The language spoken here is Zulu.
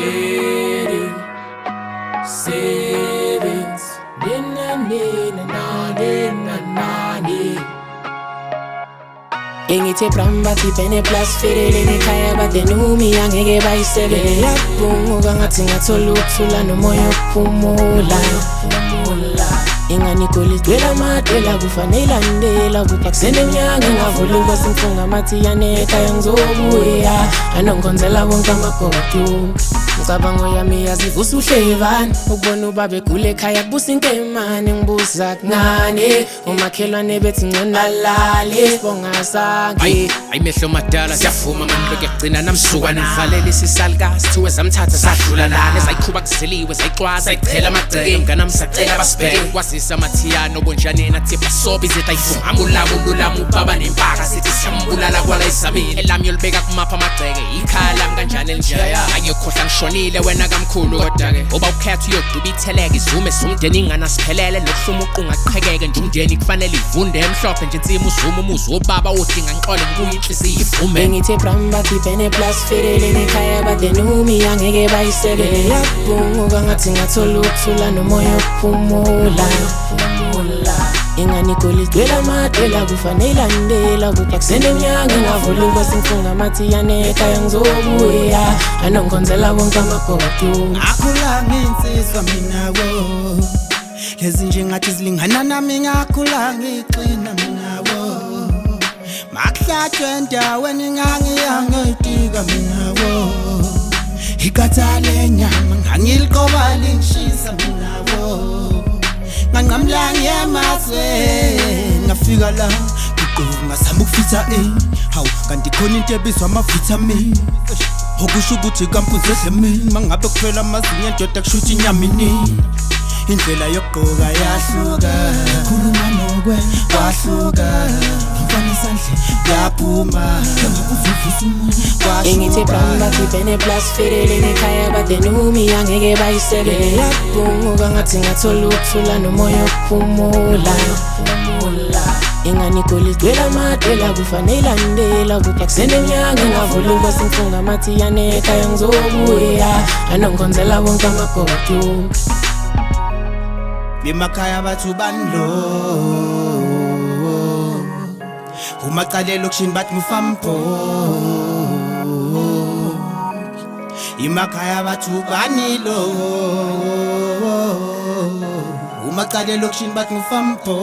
city, savings, nani. Engithi bramba tipene plus fidelele ekhaya badenumi angeke bayisebele yaphuka ngathi ngathola ukuthula nomoya ophumula ingani kolidwela amadela kufanele andela kupakusene emnyanga ngavuluka simfunga amathi yanekhaya ngizobuya anongonzela bonke amagodu Ngicabanga yami yazivusa uhlevani ukubona ubabe gule ekhaya kubusa inkemane ngibuza kunani umakhelwane bethi ngonalale sibonga sanke ayimehlo madala siyavuma manje kuyagcina namsuka nivalela isisalikazi thiwe zamthatha sadlula lana ezayiqhuba kuzeliwe zayixwaza ayichela amagceke mngana msacela basibheke kwazisa amathiyano bonjaneni athi basobe izethu ayivuma amulabo lulama ubaba nempaka sithi siyambulala kwala isamile elami yolibeka kumapha amagceke ikhaya lami kanjani elinjaya ayokhohla ngishonile wena kamkhulu kodwa-ke uba ukhetha uyoduba itheleke izume somndeni inganasiphelele nokuhluma uqunga kuqhekeke nje umndeni kufanele ivunde emhlophe nje insima uzuma umuzi wobaba wodinga ngiqole ngibuye inhliziyo ivume Bengithi bramba tipene plus fidelele ekhaya badenumi angeke bayisebele yaphuka ngathi ngathola ukuthula nomoya ophumula ingani kolidwela amadela kufanele andela kupakusene emnyanga ngavuluka simfunga amathi yanekhaya ngizobuya anongonzela bonke amagodu Akhula nginsizwa mina wo lezi nje ngathi zilingana nami ngakhula ngiqina mina wo Makuhlatshwe endaweni ngangiyangetika mina wo Ikathale nyama ngangiliqoba lingishisa mina wo Nganqamlangi emazwe ngafika la ngiqoka ngasamba ukufitha hawu kanti khona into ebizwa ama-vitamin okusho ukuthi kampuze edlemini mangabe kuphela amazinyo endoda kushuthi inyamini indlela yokugqoka yahluka khuluma nokwe kwahluka ngifana isandle yaphuma ngakuvivisa umoya Engithi bramba tipene plus fidelele ekhaya badenumi angeke bayisebele yaphuka ngathi ngathola ukuthula nomoya ophumula ingani kolidwela amadela kufanele andela kupakusene emnyanga ngavuluka simfunga amathi yanekhaya ngizobuya anongonzela bonke amagodu Bemakhaya bathu banlo Umaqale lokishini bathi ngufampo Imakhaya bathu banilo Umaqale lokishini bathi ngufampo